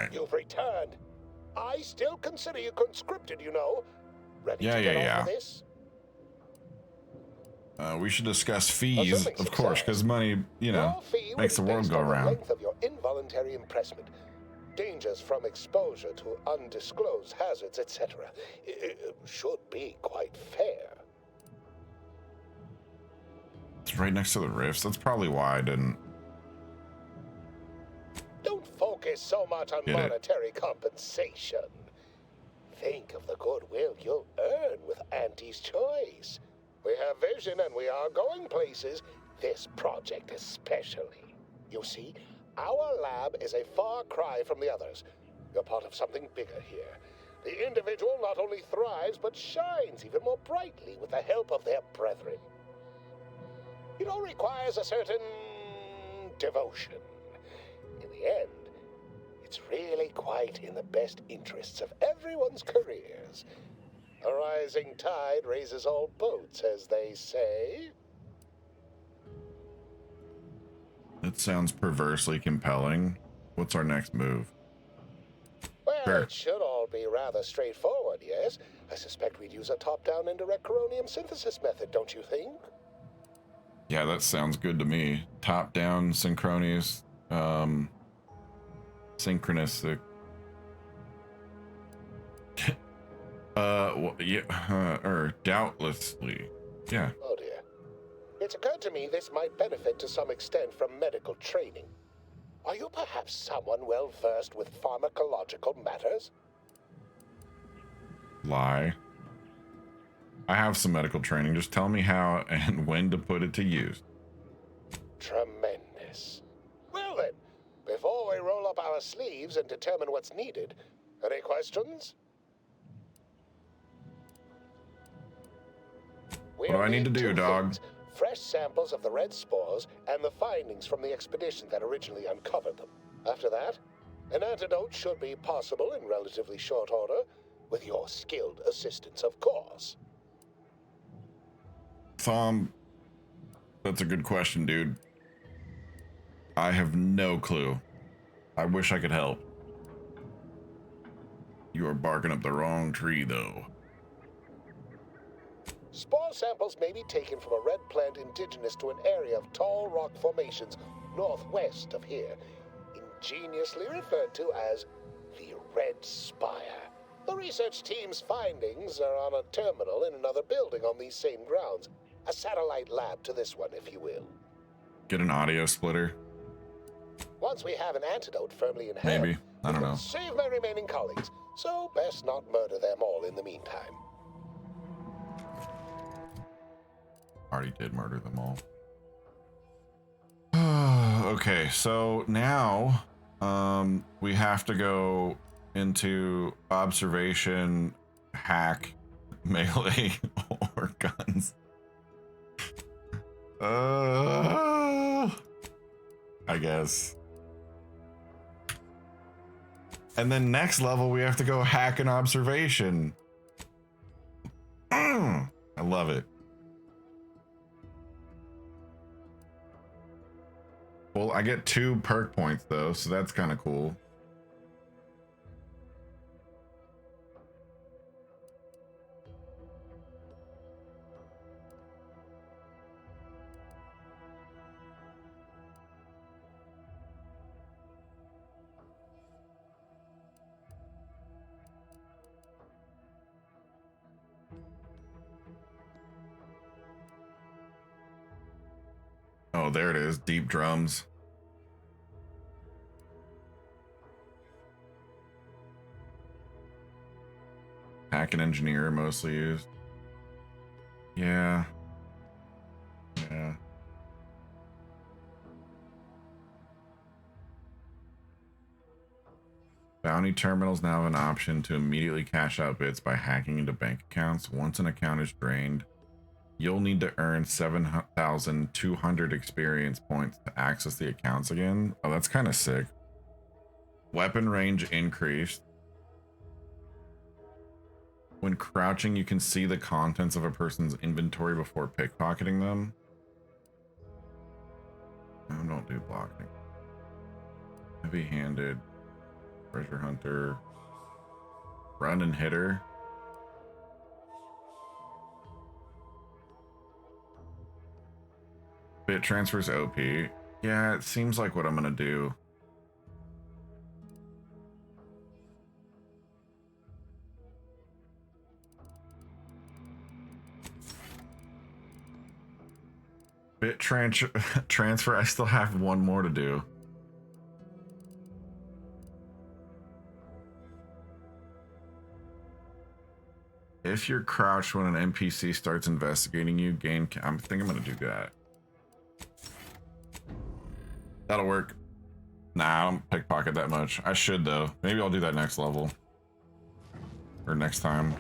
right. You've returned. I still consider you conscripted, you know. Ready Yeah, to get yeah, on with this? We should discuss fees, Assuming of course, success, because money, you know, your fee makes the will be world based go on the around. length of your involuntary impressment, dangers from exposure to undisclosed hazards, etc. It should be quite fair. It's right next to the rifts. That's probably why I didn't Don't focus so much on get it. monetary compensation. Think of the goodwill you'll earn with Auntie's choice. We have vision and we are going places, this project especially. You see, our lab is a far cry from the others. You're part of something bigger here. The individual not only thrives, but shines even more brightly with the help of their brethren. It all requires a certain devotion. In the end, it's really quite in the best interests of everyone's careers. A rising tide raises all boats, as they say. That sounds perversely compelling. What's our next move? Well, Sure. it should all be rather straightforward, yes? I suspect we'd use a top-down indirect coronium synthesis method, don't you think? Yeah, that sounds good to me. Top-down, synchronous, synchronistic. Well, yeah, or doubtlessly. Yeah. Oh dear. It's occurred to me this might benefit to some extent from medical training. Are you perhaps someone well-versed with pharmacological matters? Lie. I have some medical training. Just tell me how and when to put it to use. Tremendous. Well then, before we roll up our sleeves and determine what's needed, any questions? What do I need to do, dog? Fresh samples of the red spores and the findings from the expedition that originally uncovered them. After that, an antidote should be possible in relatively short order, with your skilled assistance, of course. Thom, that's a good question, dude. I have no clue. I wish I could help. You are barking up the wrong tree, though. Spore samples may be taken from a red plant indigenous to an area of tall rock formations northwest of here, ingeniously referred to as the Red Spire. The research team's findings are on a terminal in another building on these same grounds. A satellite lab to this one, if you will. Get an audio splitter? Once we have an antidote firmly in hand, Maybe. I don't know. save my remaining colleagues, so best not murder them all in the meantime. Already did murder them all. Okay, so now we have to go into observation, hack, melee, or guns. I guess. And then next level we have to go hack an observation. I love it. Well, I get 2 perk points though, so that's kind of cool. Oh, there it is. Deep drums. Hack and engineer mostly used. Yeah. Yeah. Bounty terminals now have an option to immediately cash out bits by hacking into bank accounts. Once an account is drained, you'll need to earn 7,200 experience points to access the accounts again. Oh, that's kind of sick. Weapon range increased. When crouching, you can see the contents of a person's inventory before pickpocketing them. No, don't do blocking. Heavy-handed. Treasure hunter. Run and hitter. Bit transfers OP. Yeah, it seems like what I'm gonna do. Bit transfer. I still have one more to do. If you're crouched when an NPC starts investigating you, gain. I think I'm gonna do that. That'll work. Nah, I don't pickpocket that much. I should though. Maybe I'll do that next level. Or next time.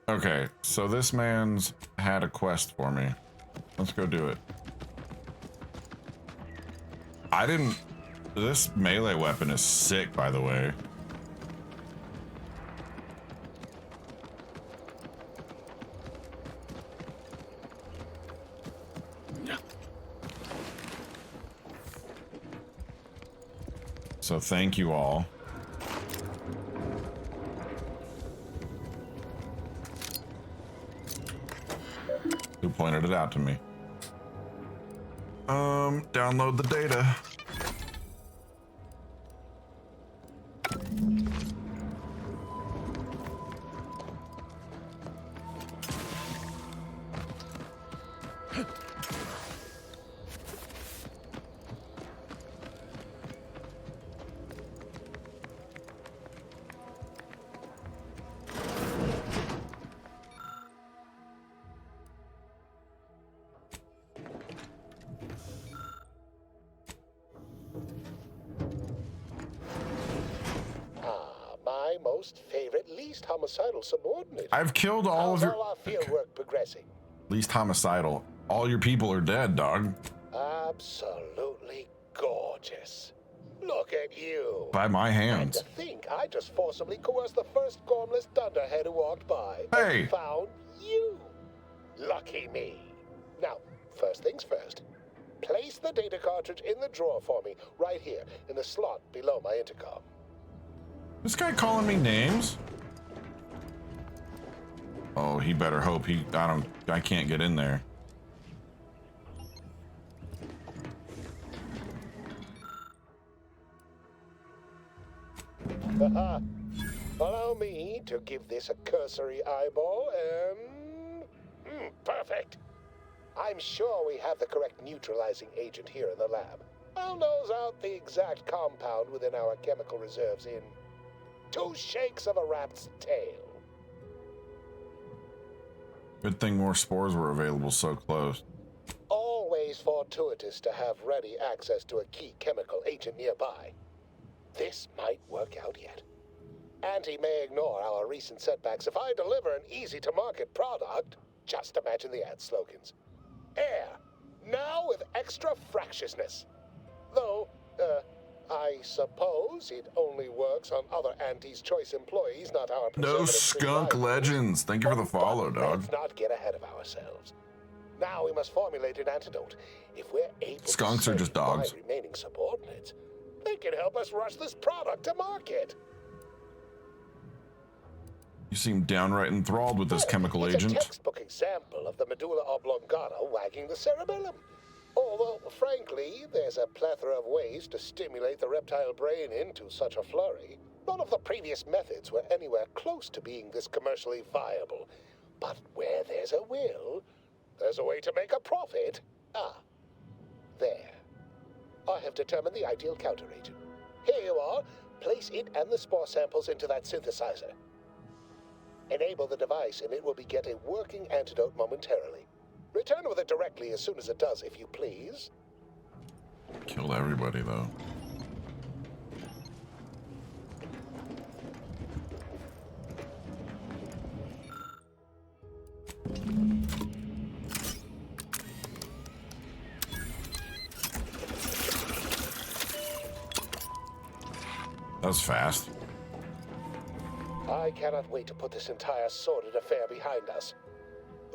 Okay, so this man's had a quest for me. Let's go do it. I didn't... This melee weapon is sick, by the way. So thank you all. Who pointed it out to me? Download the data. Least homicidal subordinate. I've killed all of your... How's our field work progressing? Least homicidal. All your people are dead, dog. Absolutely gorgeous. Look at you. By my And hands. to think I just forcibly coerced the first gormless dunderhead who walked by. Hey. And found you. Lucky me. Now, first things first. Place the data cartridge in the drawer for me, right here, in the slot below my intercom. This guy calling me names? Oh, he better hope I can't get in there. Haha. Allow me to give this a cursory eyeball and... perfect. I'm sure we have the correct neutralizing agent here in the lab. I'll nose out the exact compound within our chemical reserves in 2 shakes of a rat's tail. Good thing more spores were available so close. Always fortuitous to have ready access to a key chemical agent nearby. This might work out yet. Auntie may ignore our recent setbacks if I deliver an easy-to-market product. Just imagine the ad slogans. Air, now with extra fractiousness. Though, I suppose it only works on other Auntie's Choice employees, not our No skunk legends. Thank you for the follow, dog. Let's not get ahead of ourselves. Now we must formulate an antidote. If we're able Skunks to are just dogs. save my remaining subordinates, they can help us rush this product to market. You seem downright enthralled with this chemical It's agent. a textbook example of the medulla oblongata wagging the cerebellum. Although, frankly, there's a plethora of ways to stimulate the reptile brain into such a flurry. None of the previous methods were anywhere close to being this commercially viable. But where there's a will, there's a way to make a profit. Ah, there. I have determined the ideal counteragent. Here you are. Place it and the spore samples into that synthesizer. Enable the device and it will beget a working antidote momentarily. Return with it directly as soon as it does, if you please. Killed everybody, though. That was fast. I cannot wait to put this entire sordid affair behind us.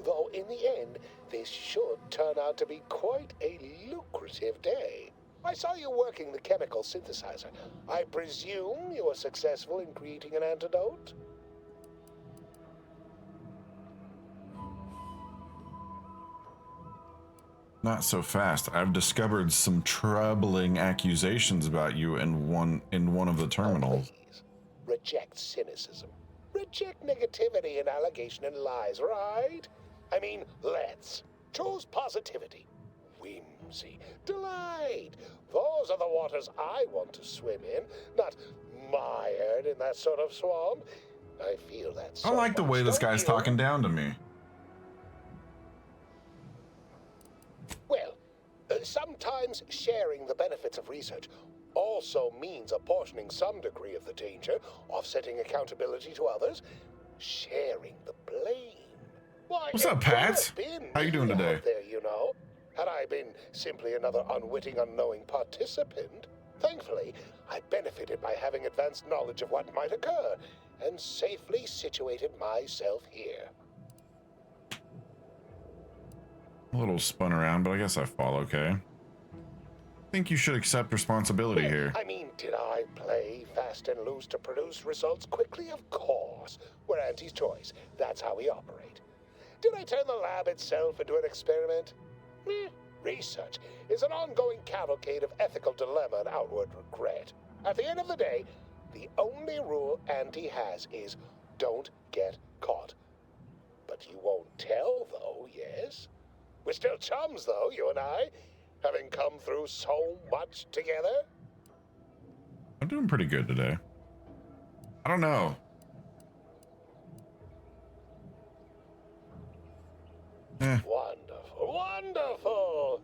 Though in the end, this should turn out to be quite a lucrative day. I saw you working the chemical synthesizer. I presume you were successful in creating an antidote? Not so fast. I've discovered some troubling accusations about you in one of the terminals. Please, reject cynicism. Reject negativity and allegation and lies, right? I mean, let's. Choose positivity, whimsy, delight. Those are the waters I want to swim in, not mired in that sort of swamp. I feel that so I like the way much, this don't guy's you? talking down to me. Well, sometimes sharing the benefits of research also means apportioning some degree of the danger, offsetting accountability to others, sharing the blame. Why, What's up, it could Pat? have been How you doing me today? out there, you know. Had I been simply another unwitting, unknowing participant, thankfully, I benefited by having advanced knowledge of what might occur, and safely situated myself here. A little spun around, but I guess I fall okay. Think you should accept responsibility here. I mean, did I play fast and loose to produce results quickly? Of course. We're Auntie's choice. That's how we operate. Did I turn the lab itself into an experiment? Research is an ongoing cavalcade of ethical dilemma and outward regret. At the end of the day, the only rule Auntie has is don't get caught. But you won't tell, though, yes? We're still chums, though, you and I, having come through so much together. I'm doing pretty good today. I don't know. Wonderful, wonderful.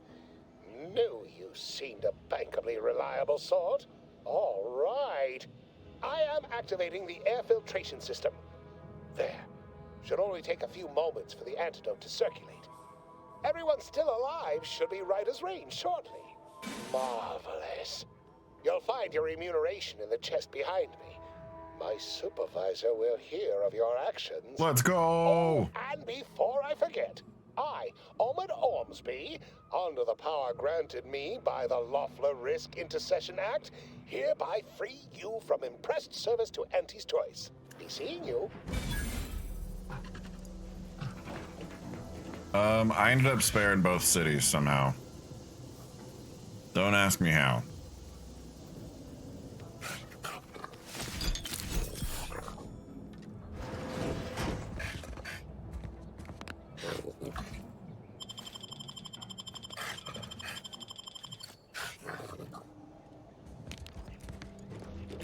Knew you seemed a bankably reliable sort. All right. I am activating the air filtration system. There. Should only take a few moments for the antidote to circulate. Everyone still alive should be right as rain shortly. Marvelous. You'll find your remuneration in the chest behind me. My supervisor will hear of your actions. Let's go. Oh, and before I forget, I, Omid Ormsby, under the power granted me by the Loeffler Risk Intercession Act, hereby free you from impressed service to Auntie's choice. Be seeing you. I ended up sparing both cities somehow. Don't ask me how.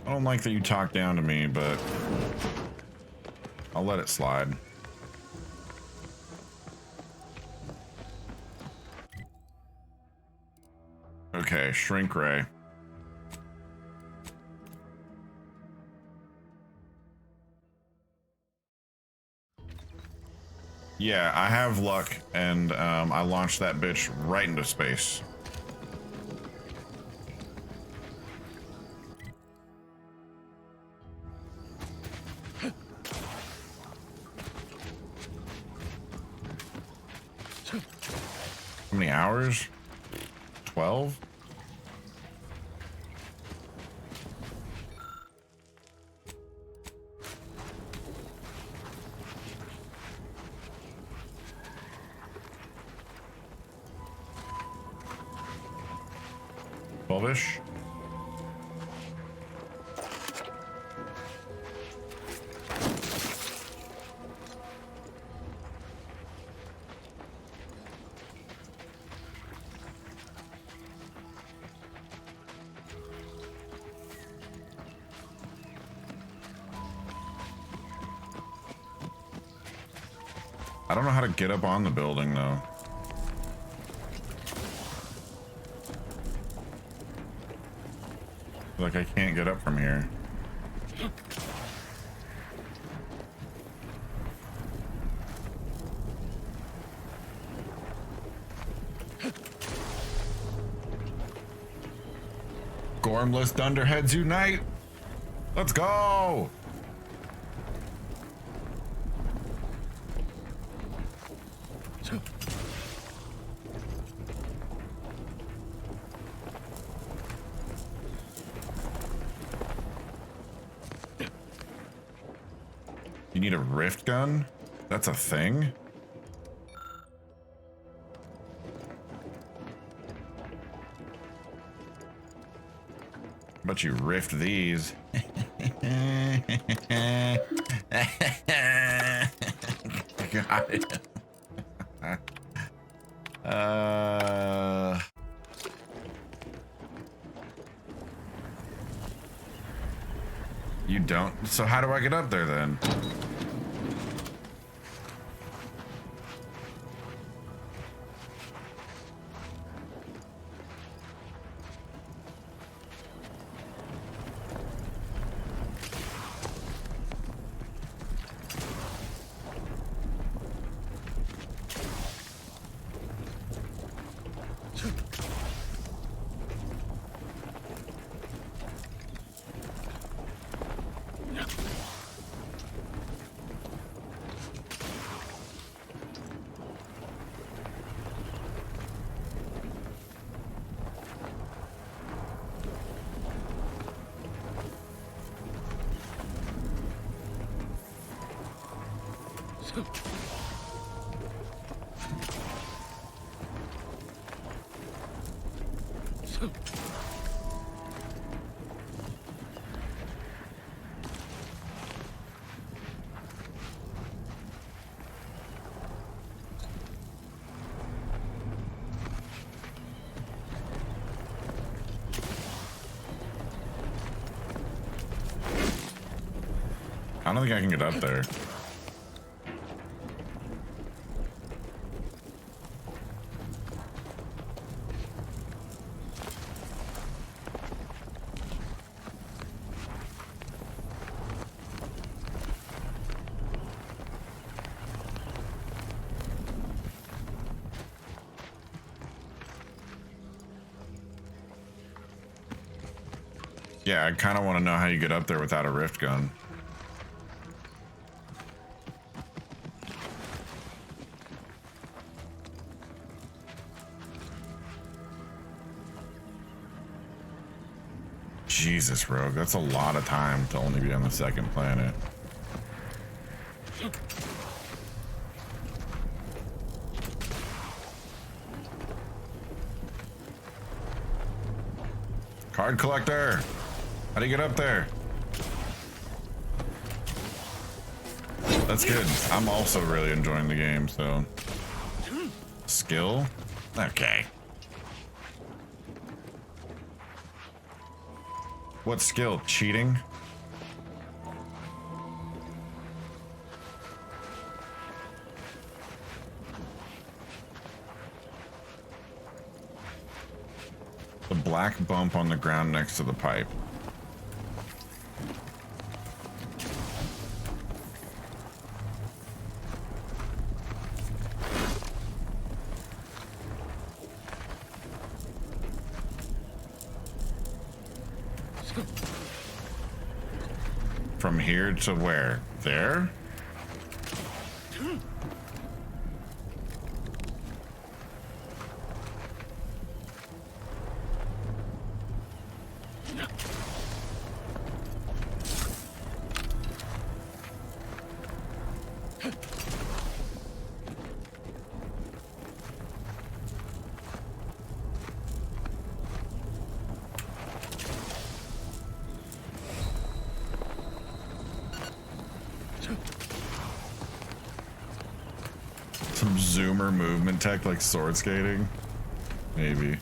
I don't like that you talk down to me, but I'll let it slide. Okay, shrink ray. Yeah, I have luck, and I launched that bitch right into space. How many hours? 12? Twelve-ish? I don't know how to get up on the building, though. Like, I can't get up from here. Gormless Dunderheads unite! Let's go! You need a rift gun? That's a thing? But you rift these. Got it. You don't? So how do I get up there then? I don't think I can get up there. Yeah, I kind of want to know how you get up there without a rift gun. Jesus, Rogue, that's a lot of time to only be on the second planet. Card collector! How do you get up there? That's good. I'm also really enjoying the game, so... Skill? Okay. What skill? Cheating? The black bump on the ground next to the pipe. From here to where? There? Some zoomer movement tech like sword skating? Maybe.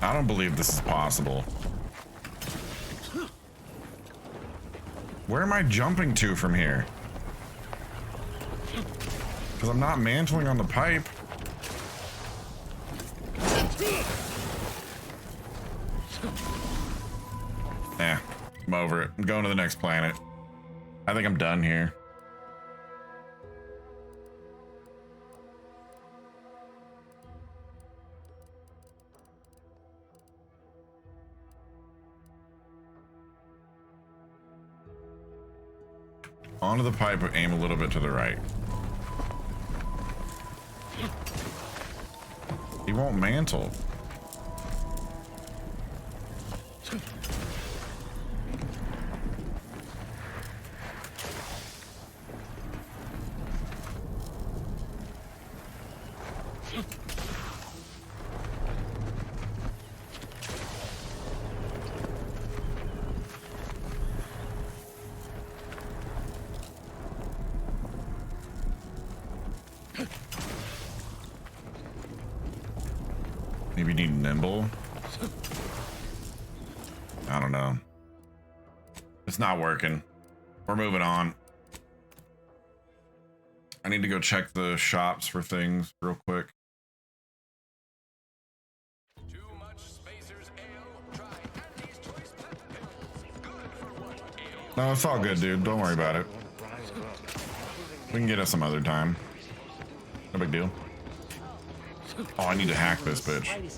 I don't believe this is possible. Where am I jumping to from here? Because I'm not mantling on the pipe. I'm over it. I'm going to the next planet. I think I'm done here. Onto the pipe, aim a little bit to the right. He won't mantle. Maybe need nimble. I don't know. It's not working. We're moving on. I need to go check the shops for things real quick. Too much Spacer's Ale. Try Andy's Choice Pep Pills. Good for one ale. No, it's all good, dude. Don't worry about it. We can get it some other time. No big deal. Oh, I need to hack this bitch.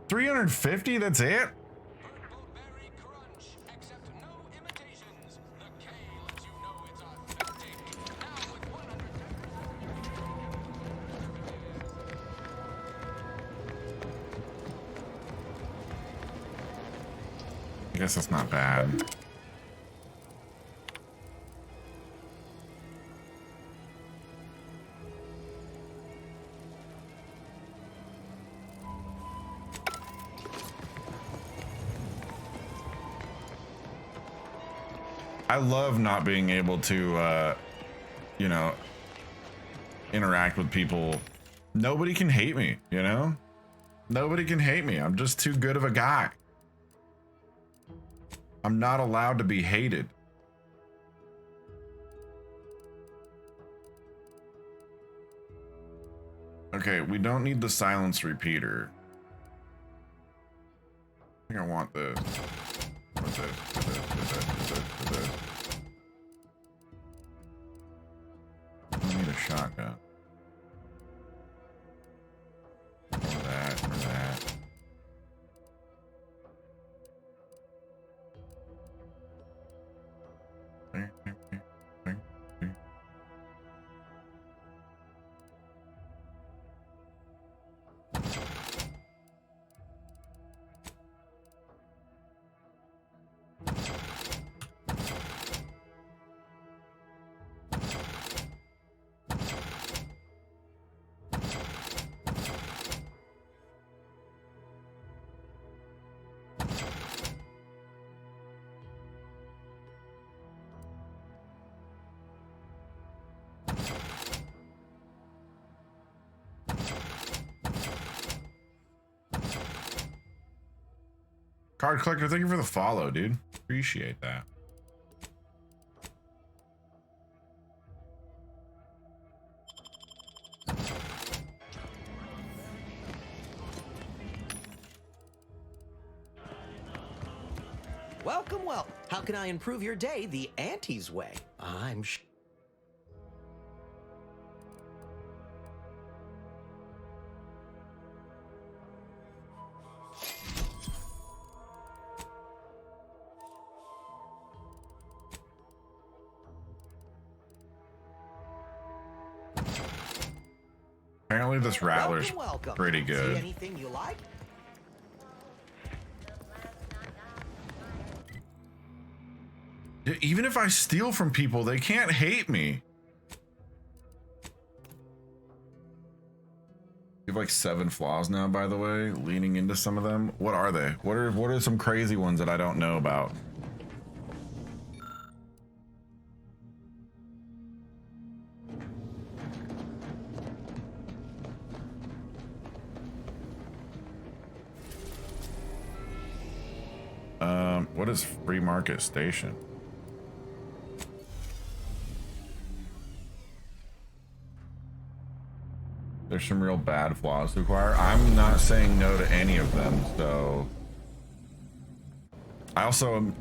$350? That's it? Purple Berry Crunch. Accept no imitations. The K lets you know it's authentic. Now with 110. I guess that's not bad. I love not being able to, you know, interact with people. Nobody can hate me, you know? Nobody can hate me. I'm just too good of a guy. I'm not allowed to be hated. Okay, we don't need the silence repeater. I think I want this. What's this? What's this? What's this? What's this? What's this? I need a shotgun. Or that, or that. Card collector, thank you for the follow, dude. Appreciate that. Welcome, welcome. How can I improve your day the Auntie's way? I'm Apparently this rattler's welcome. pretty See good. anything you like? Even if I steal from people, they can't hate me. You have like 7 flaws now, by the way, leaning into some of them. What are they? What are some crazy ones that I don't know about? What is Free Market Station? There's some real bad flaws to acquire. I'm not saying no to any of them, so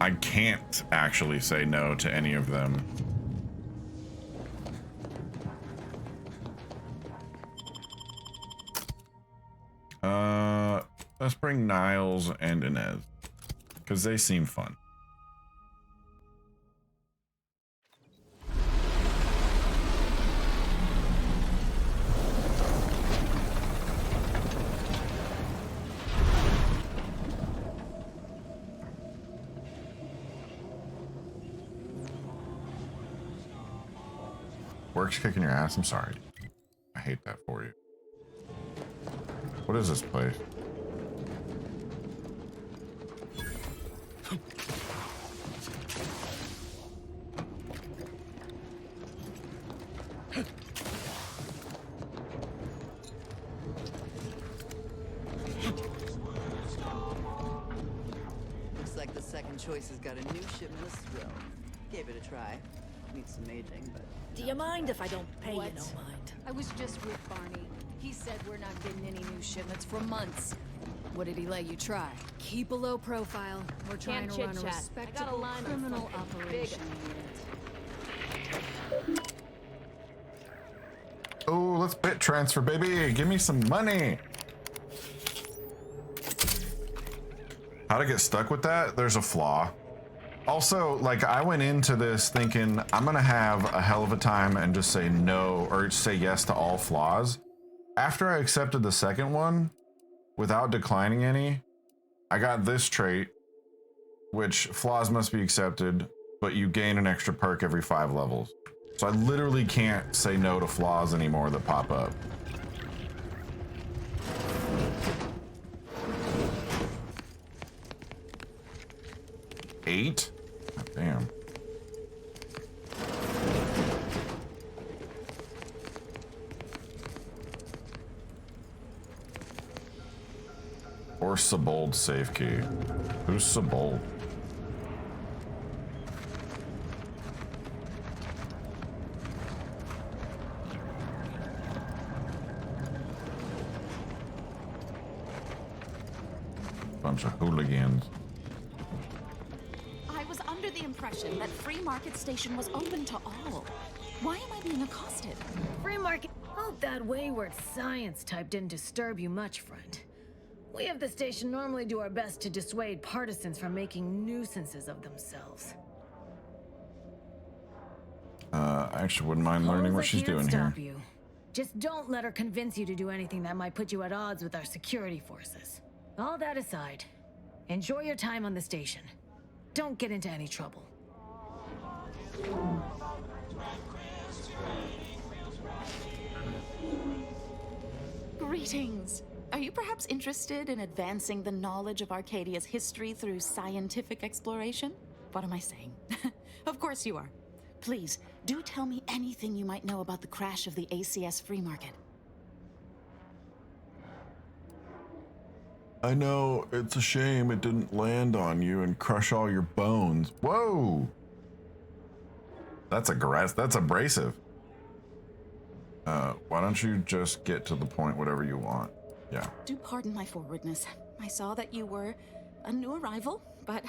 I can't actually say no to any of them. Let's bring Niles and Inez because they seem fun. Work's kicking your ass. I'm sorry. I hate that for you. What is this place? Looks like the second choice has got a new shipment of swill. Gave it a try. Needs some aging, but... Do you mind if I don't pay What? you no mind? I was just with Barney. He said we're not getting any new shipments for months. What did he let you try? Keep a low profile. We're trying Can't to run a chit-chat. I got a respectable line on criminal something operation unit. Oh, let's bit transfer, baby. Give me some money. How to get stuck with that? There's a flaw. Also, like, I went into this thinking I'm gonna have a hell of a time and just say no or say yes to all flaws. After I accepted the second one without declining any, I got this trait, which flaws must be accepted, but you gain an extra perk every 5 levels. So I literally can't say no to flaws anymore that pop up. Eight? God damn. Or Sabold safe key. Who's Sabold? Bunch of hooligans. I was under the impression that Free Market Station was open to all. Why am I being accosted? Free market. Hope that wayward science type didn't disturb you much, friend. We of the station normally do our best to dissuade partisans from making nuisances of themselves. I actually wouldn't mind learning what she's doing here. Stop you. Just don't let her convince you to do anything that might put you at odds with our security forces. All that aside, enjoy your time on the station. Don't get into any trouble. Greetings. Are you perhaps interested in advancing the knowledge of Arcadia's history through scientific exploration? What am I saying? Of course you are. Please, do tell me anything you might know about the crash of the ACS Free Market. I know, it's a shame it didn't land on you and crush all your bones. Whoa! That's aggressive. That's abrasive. Why don't you just get to the point, whatever you want? Yeah. Do pardon my forwardness. I saw that you were a new arrival, but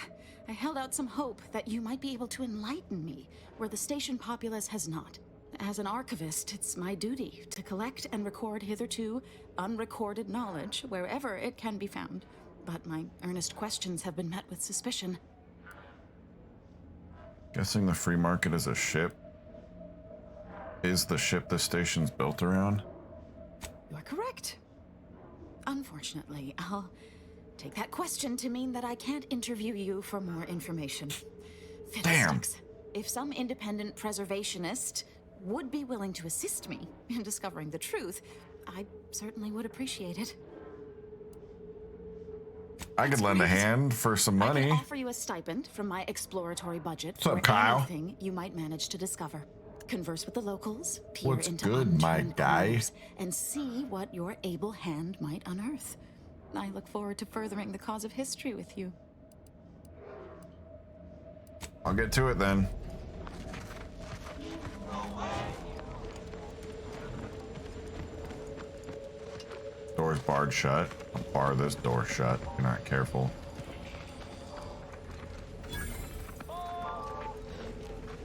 I held out some hope that you might be able to enlighten me where the station populace has not. As an archivist, it's my duty to collect and record hitherto unrecorded knowledge wherever it can be found. But my earnest questions have been met with suspicion. Guessing the free market is a ship. Is the ship the station's built around? You are correct. Unfortunately, I'll take that question to mean that I can't interview you for more information. Damn. Fiddlesticks. If some independent preservationist would be willing to assist me in discovering the truth, I certainly would appreciate it. I could That's lend a great. hand for some I money. can offer you a stipend from my exploratory budget What's up, for Kyle? anything you might manage to discover. Converse with the locals, peer What's into good, my unturned guy? corners, and see what your able hand might unearth. I look forward to furthering the cause of history with you. I'll get to it then. Door's barred shut. I'll bar this door shut if you're not careful.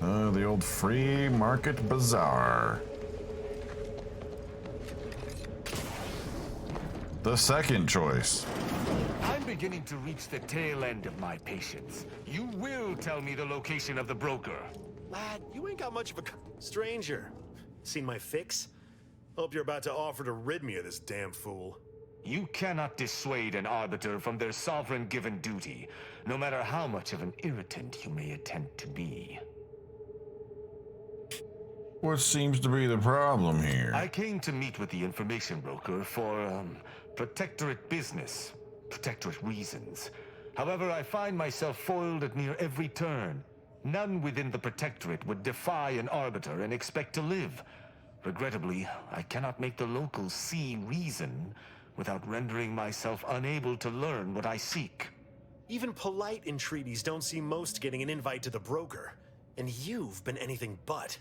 The old free market bazaar. The second choice. I'm beginning to reach the tail end of my patience. You will tell me the location of the broker. Lad, you ain't got much of a stranger. Seen my fix? Hope you're about to offer to rid me of this damn fool. You cannot dissuade an arbiter from their sovereign given duty, no matter how much of an irritant you may attempt to be. What seems to be the problem here? I came to meet with the information broker for, protectorate business, protectorate reasons. However, I find myself foiled at near every turn. None within the protectorate would defy an arbiter and expect to live. Regrettably, I cannot make the locals see reason without rendering myself unable to learn what I seek. Even polite entreaties don't see most getting an invite to the broker. And you've been anything but.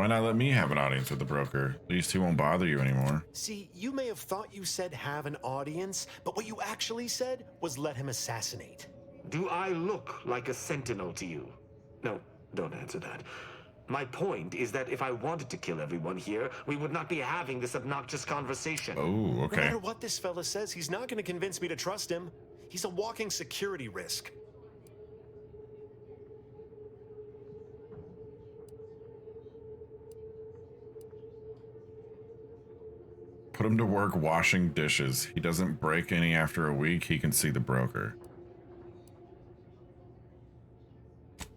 Why not let me have an audience with the broker? At least he won't bother you anymore. See, you may have thought you said have an audience, but what you actually said was let him assassinate. Do I look like a sentinel to you? No, don't answer that. My point is that if I wanted to kill everyone here, we would not be having this obnoxious conversation. Oh, No okay. matter what this fella says, he's not going to convince me to trust him. He's a walking security risk. Put him to work washing dishes. He doesn't break any after a week, he can see the broker.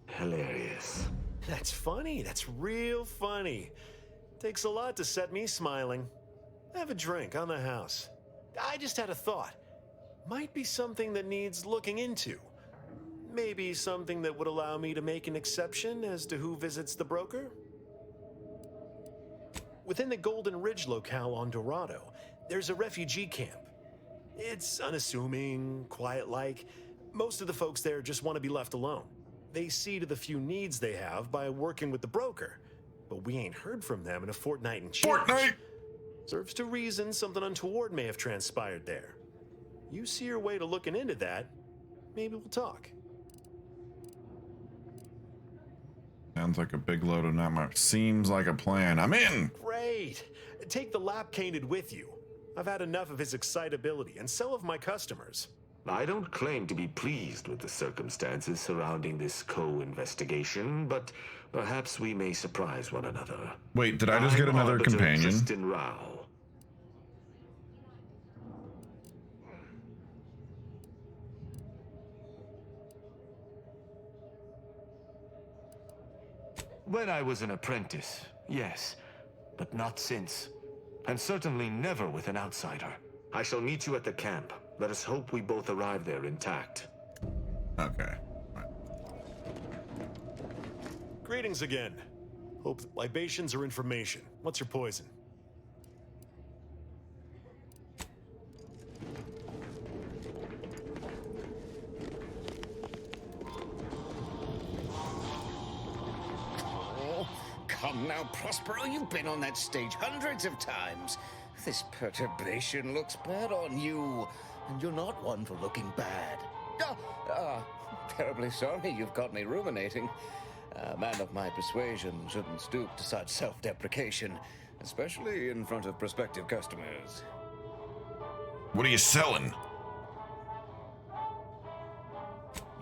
Hilarious. That's funny. That's real funny. Takes a lot to set me smiling. Have a drink on the house. I just had a thought. Might be something that needs looking into. Maybe something that would allow me to make an exception as to who visits the broker? Within the Golden Ridge locale on Dorado, there's a refugee camp. It's unassuming, quiet-like. Most of the folks there just want to be left alone. They see to the few needs they have by working with the broker. But we ain't heard from them in a fortnight and change. Fortnite! Serves to reason something untoward may have transpired there. You see your way to looking into that, maybe we'll talk. Sounds like a big load of not much. Seems like a plan. I'm in! Great! Take the lap cainted with you. I've had enough of his excitability, and so have my customers. I don't claim to be pleased with the circumstances surrounding this co-investigation, but perhaps we may surprise one another. Wait, did I just get I'm another Arbiter companion? Tristan Rao. When I was an apprentice, yes, but not since. And certainly never with an outsider. I shall meet you at the camp. Let us hope we both arrive there intact. Okay. Greetings again. Hope libations are information. What's your poison? Come now, Prospero, you've been on that stage hundreds of times. This perturbation looks bad on you, and you're not one for looking bad. Terribly sorry you've got me ruminating. A man of my persuasion shouldn't stoop to such self-deprecation, especially in front of prospective customers. What are you selling?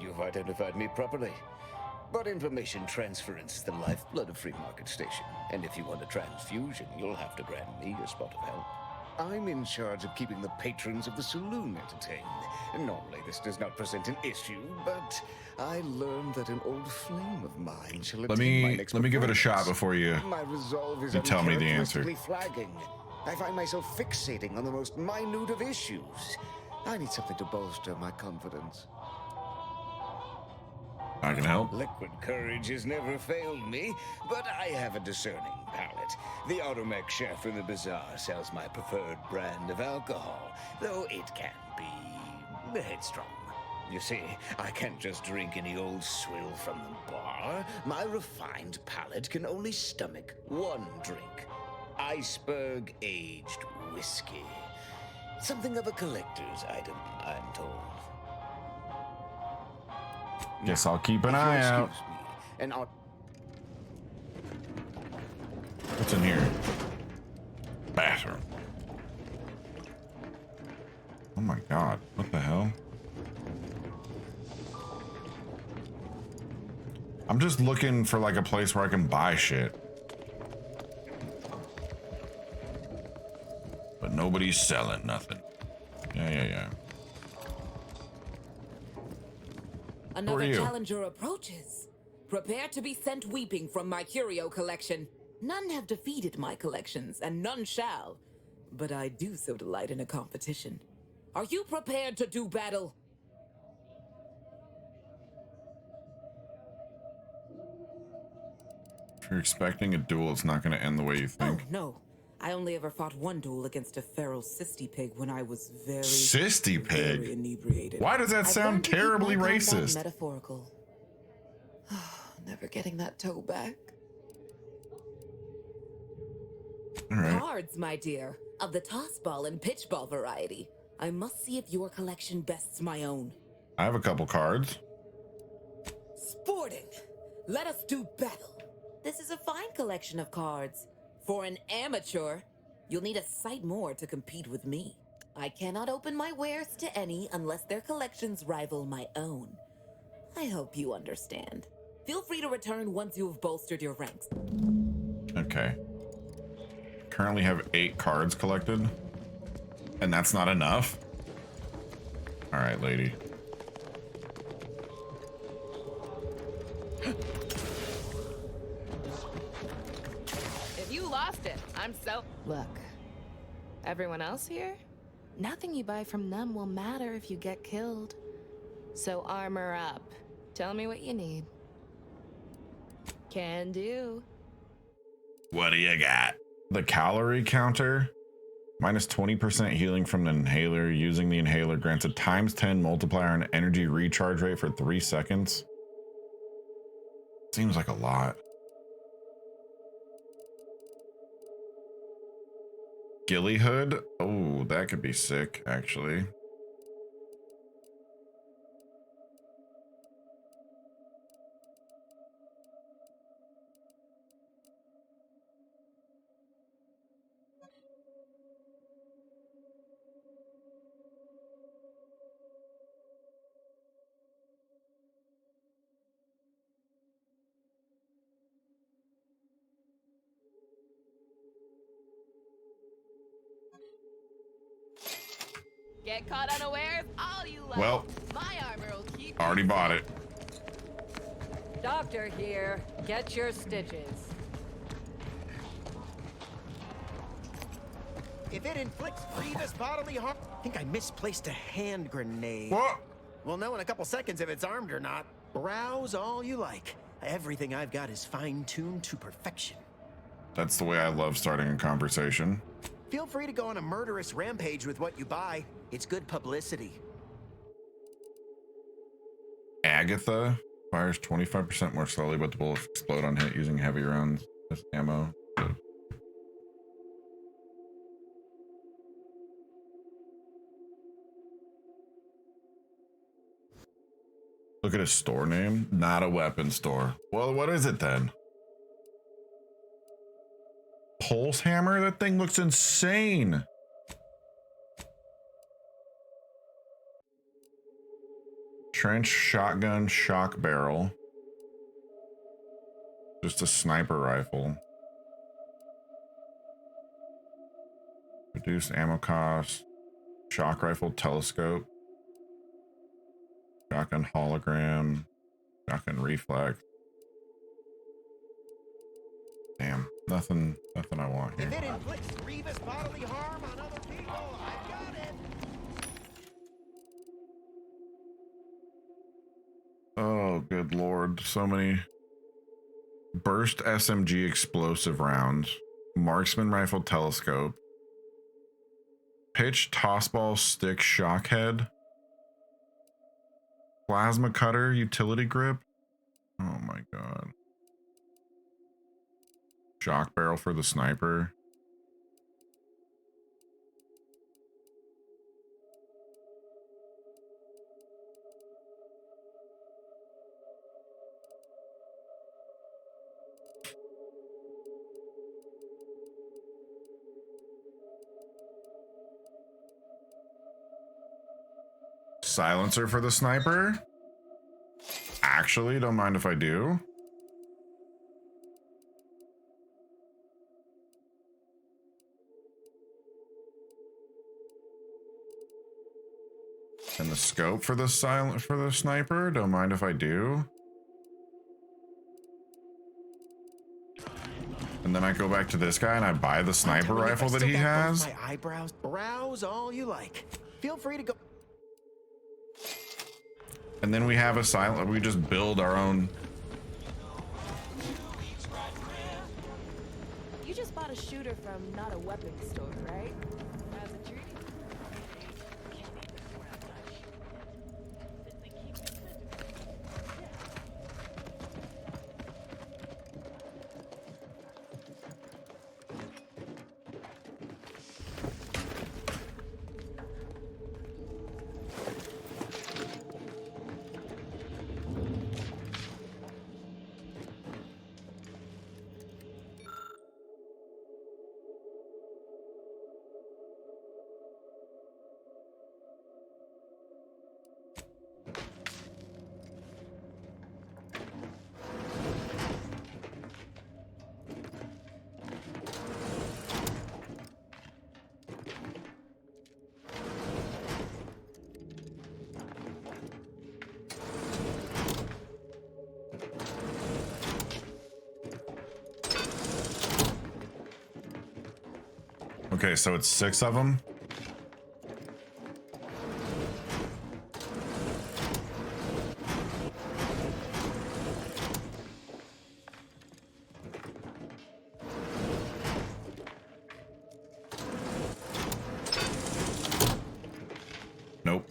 You've identified me properly. But information transference is the lifeblood of Free Market Station. And if you want a transfusion, you'll have to grant me a spot of help. I'm in charge of keeping the patrons of the saloon entertained. Normally this does not present an issue, but I learned that an old flame of mine shall Let attend my me next give it a shot performance. before you My resolve is tell me the answer. uncharacteristically flagging. I find myself fixating on the most minute of issues. I need something to bolster my confidence. I can help. Liquid courage has never failed me, but I have a discerning palate. The Automech chef in the bazaar sells my preferred brand of alcohol, though it can be headstrong. You see, I can't just drink any old swill from the bar. My refined palate can only stomach one drink. Iceberg aged whiskey. Something of a collector's item, I'm told. Guess I'll keep an If you'll eye out. excuse me, and I'll... What's in here? Bathroom. Oh my god, what the hell? I'm just looking for like a place where I can buy shit. But nobody's selling nothing. Yeah. Another you? challenger approaches. Prepare to be sent weeping from my curio collection. None have defeated my collections, and none shall. But I do so delight in a competition. Are you prepared to do battle? If you're expecting a duel, it's not going to end the way you think. Oh, no. I only ever fought one duel against a feral cysty pig when I was very... Cysty pig? very inebriated. Why does that I've sound learned to keep terribly my combat racist? Metaphorical. Never getting that toe back. All right. Cards, my dear, of the toss ball and pitch ball variety. I must see if your collection bests my own. I have a couple cards. Sporting! Let us do battle. This is a fine collection of cards. For an amateur, you'll need a sight more to compete with me. I cannot open my wares to any unless their collections rival my own. I hope you understand. Feel free to return once you have bolstered your ranks. Okay. Currently have 8 cards collected. And that's not enough? All right, lady. If you lost it, I'm so... Look, everyone else here? Nothing you buy from them will matter if you get killed. So armor up. Tell me what you need. Can do. What do you got? The calorie counter. Minus 20% healing from the inhaler. Using the inhaler grants a ×10 multiplier on energy recharge rate for 3 seconds. Seems like a lot. Ghillie hood. Oh, that could be sick, actually. Get caught unawares all you like. Well, my armor will keep already bought it. Doctor here. Get your stitches. If it inflicts grievous bodily harm... I think I misplaced a hand grenade. What? We'll know in a couple seconds if it's armed or not. Browse all you like. Everything I've got is fine-tuned to perfection. That's the way I love starting a conversation. Feel free to go on a murderous rampage with what you buy. It's good publicity. Agatha fires 25% more slowly, but the bullets explode on hit using heavy rounds as ammo. Look at his store name. Not a weapon store. Well, what is it then? Pulse hammer? That thing looks insane. Trench shotgun shock barrel. Just a sniper rifle. Reduced ammo cost. Shock rifle telescope. Shotgun hologram. Shotgun reflex. Damn, nothing I want here. If it inflicts grievous bodily harm on other people, I've got it. Oh, good lord. So many. Burst SMG explosive rounds. Marksman rifle telescope. Pitch tossball stick shock head. Plasma cutter utility grip. Oh my god. Shock barrel for the sniper. Silencer for the sniper. Actually, don't mind if I do. And the scope for the sniper, don't mind if I do. And then I go back to this guy and I buy the sniper rifle that he has. My eyebrows, browse all you like. Feel free to go. And then we have a silent. We just build our own. You just bought a shooter from not a weapons store, right? As a treat. Okay, so it's 6 of them. Nope.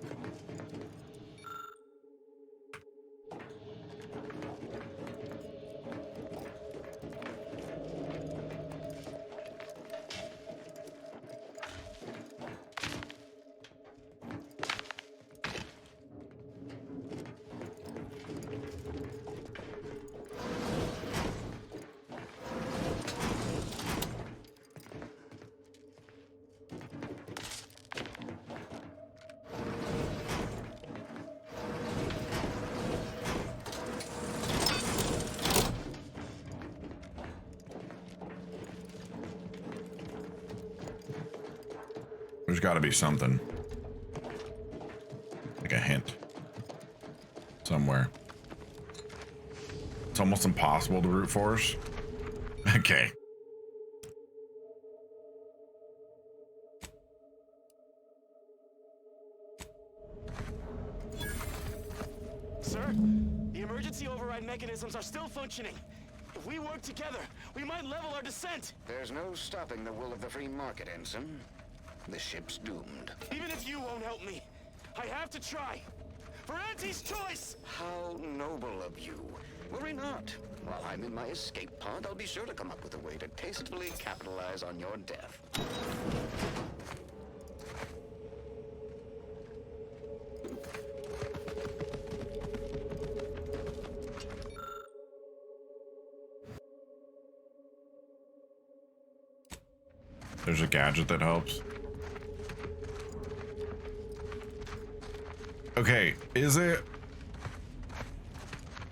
There's got to be something. Like a hint. Somewhere. It's almost impossible to brute force. Okay. Sir, the emergency override mechanisms are still functioning. If we work together, we might level our descent. There's no stopping the will of the free market, Ensign. The ship's doomed. Even if you won't help me, I have to try. For Auntie's choice! How noble of you. Worry not. While I'm in my escape pod, I'll be sure to come up with a way to tastefully capitalize on your death. There's a gadget that helps. Okay, is it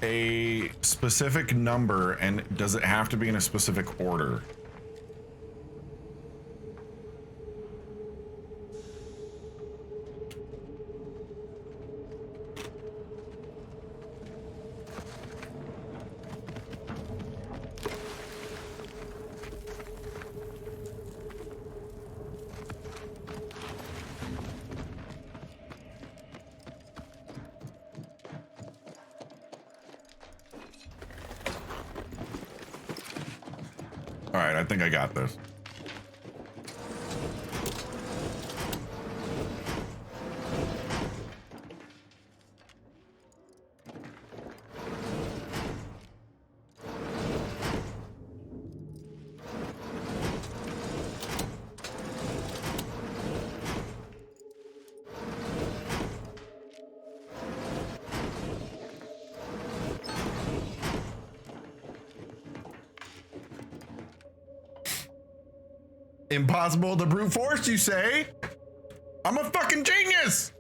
a specific number, and does it have to be in a specific order? All right, I think I got this. Impossible to brute force, you say? I'm a fucking genius!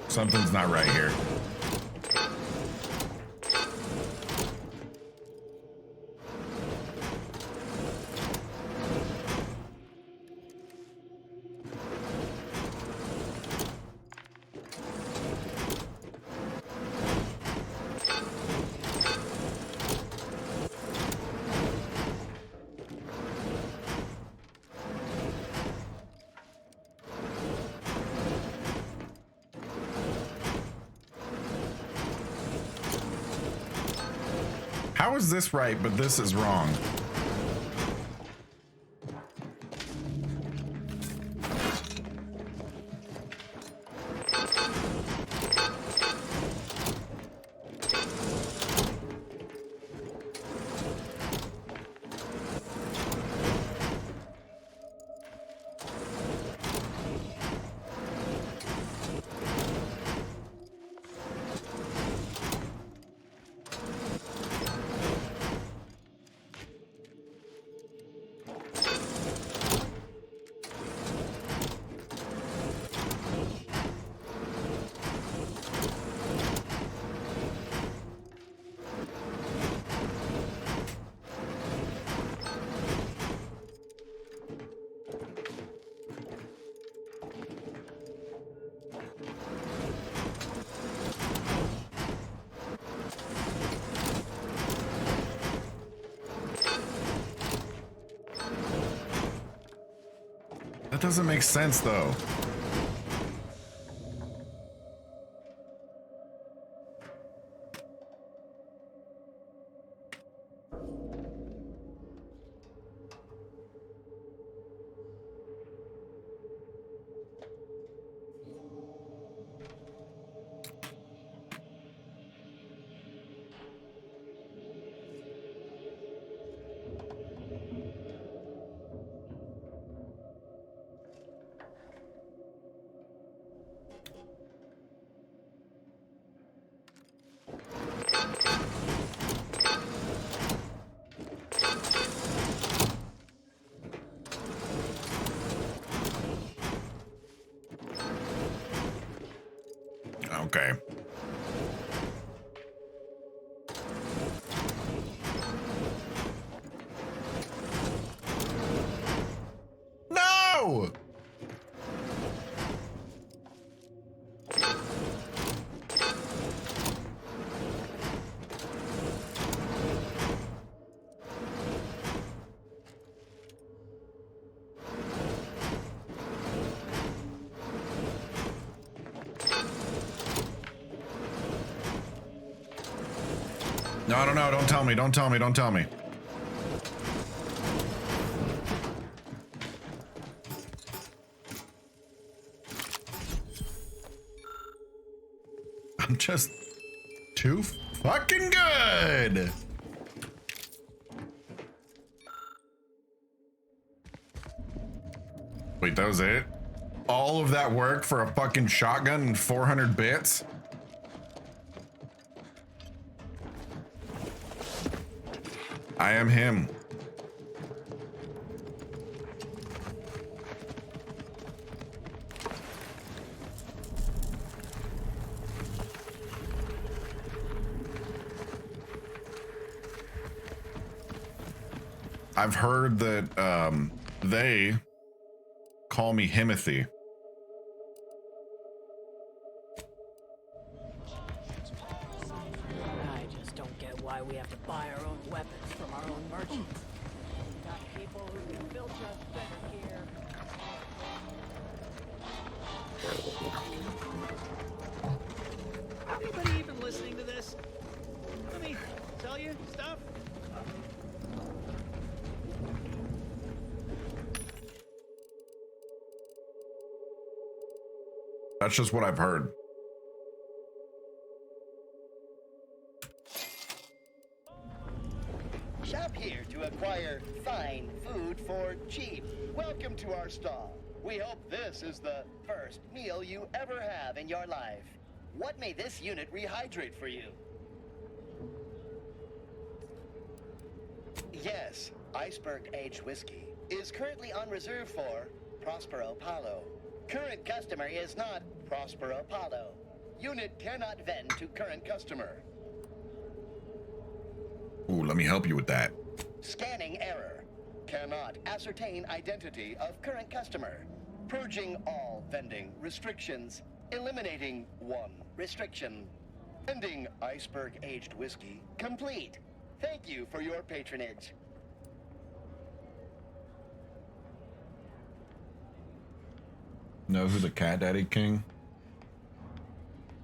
Something's not right here. How is this right, but this is wrong? That doesn't make sense, though. Okay. No! No, don't tell me, don't tell me, don't tell me. I'm just too fucking good. Wait, that was it? All of that work for a fucking shotgun and 400 bits? I am him. I've heard that they call me Himothy. I just don't get why we have to buy our own weapons from our own merchants. We've got people who can build just better here. Anybody even listening to this? Let me tell you stuff. That's just what I've heard. Shop here to acquire fine food for cheap. Welcome to our stall. We hope this is the first meal you ever have in your life. What may this unit rehydrate for you? Yes, Iceberg Aged Whiskey is currently on reserve for Prospero Palo. Current customer is not Prospero Palo. Unit cannot vend to current customer. Ooh, let me help you with that. Scanning error. Cannot ascertain identity of current customer. Purging all vending restrictions. Eliminating one restriction. Ending Iceberg Aged Whiskey complete. Thank you for your patronage. Know who the Cat Daddy King?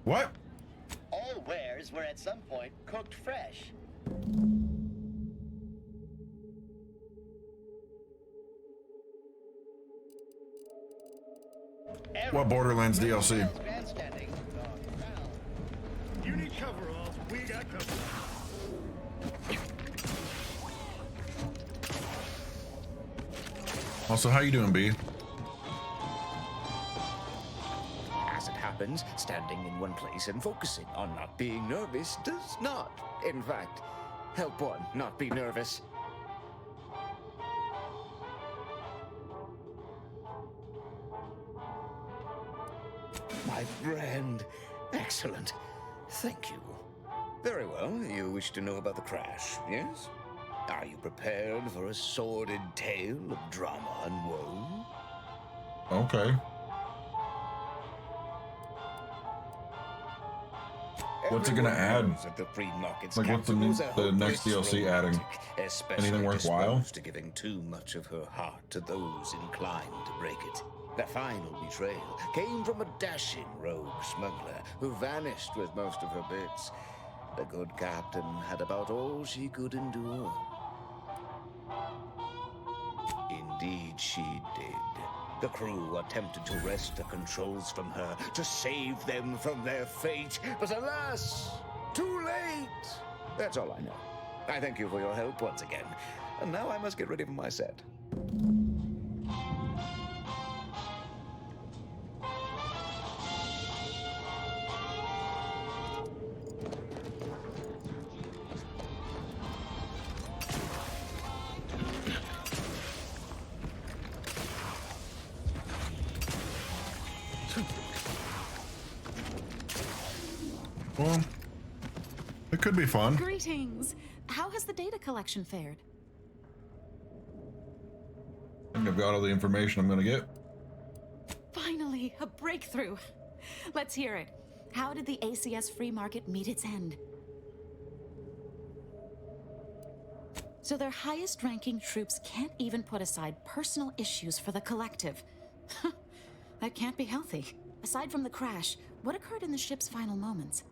What? All wares were at some point cooked fresh. What Borderlands DLC? You need coveralls. We got coveralls. Also, how you doing, B? As it happens, standing in one place and focusing on not being nervous does not, in fact, help one not be nervous. My friend. Excellent. Thank you. Very well. You wish to know about the crash, yes? Are you prepared for a sordid tale of drama and woe? Okay. What's it gonna add? Like, what's the next DLC adding? Anything worthwhile? To giving too much of her heart to those inclined to break it. The final betrayal came from a dashing rogue smuggler who vanished with most of her bits. The good captain had about all she could endure. Indeed she did. The crew attempted to wrest the controls from her to save them from their fate, but alas, too late. That's all I know. I thank you for your help once again. And now I must get ready for my set. Well, it could be fun. Greetings. How has the data collection fared? I think I've got all the information I'm gonna get. Finally, a breakthrough. Let's hear it. How did the ACS free market meet its end? So their highest ranking troops can't even put aside personal issues for the collective. That can't be healthy. Aside from the crash, what occurred in the ship's final moments?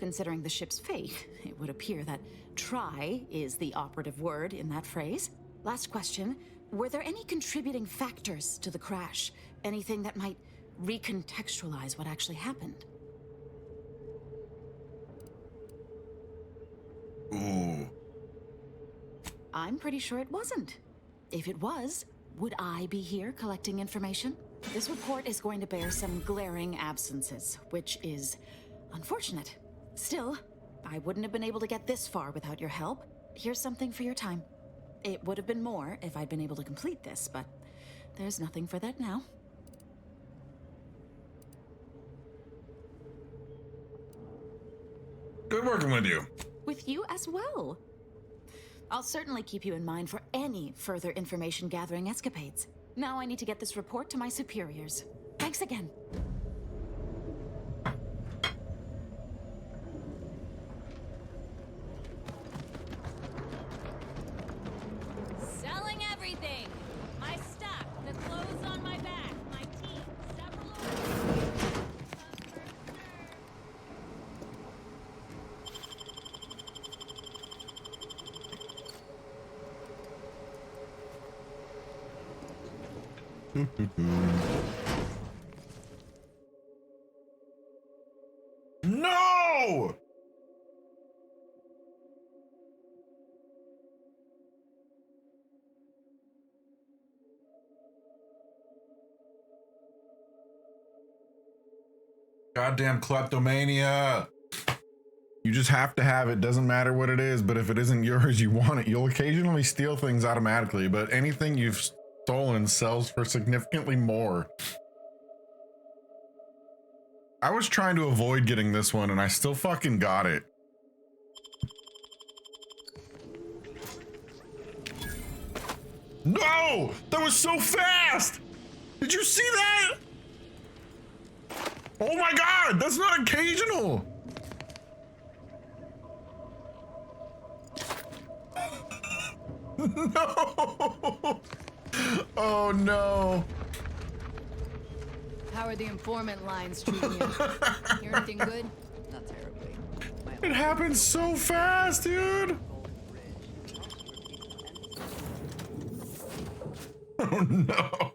considering the ship's fate, it would appear that try is the operative word in that phrase. Last question. Were there any contributing factors to the crash? Anything that might recontextualize what actually happened? Ooh. I'm pretty sure it wasn't. If it was, would I be here collecting information? This report is going to bear some glaring absences, which is unfortunate. Still, I wouldn't have been able to get this far without your help. Here's something for your time. It would have been more if I'd been able to complete this, but there's nothing for that now. Good working with you. With you as well. I'll certainly keep you in mind for any further information gathering escapades. Now I need to get this report to my superiors. Thanks again. Selling everything. My stock, the clothes on my back, my team, several No! Goddamn kleptomania. You just have to have it. Doesn't matter what it is, but if it isn't yours, you want it. You'll occasionally steal things automatically, but anything you've stolen sells for significantly more. I was trying to avoid getting this one and I still fucking got it. No! That was so fast! Did you see that? Oh my god, that's not occasional! No! Oh no! How are the informant lines treating you? Hear anything good? Not terribly. It happened so fast, dude! Oh no!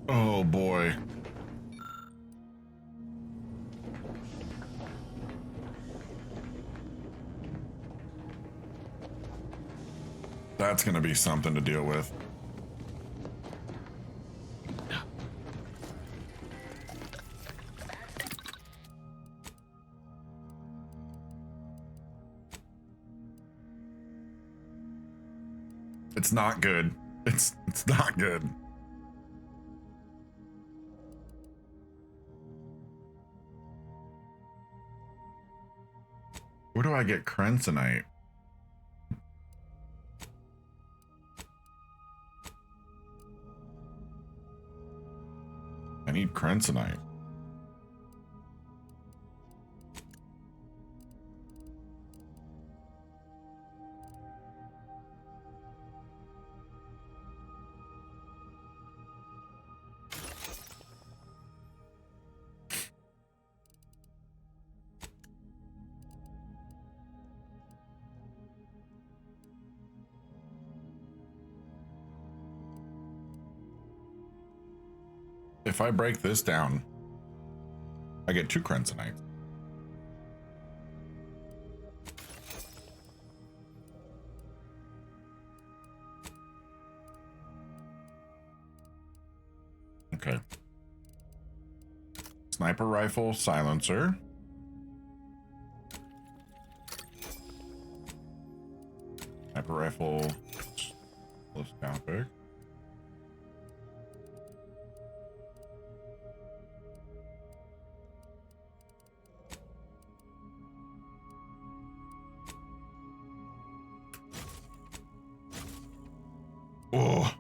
Oh boy. That's gonna be something to deal with. It's not good. It's not good. Where do I get Crensonite? I need Crensonite. If I break this down, I get 2 Crensonite. Okay. Sniper rifle, silencer. Sniper rifle, telescopic. Oh.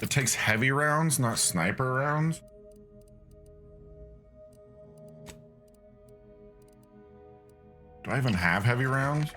It takes heavy rounds, not sniper rounds. Do I even have heavy rounds?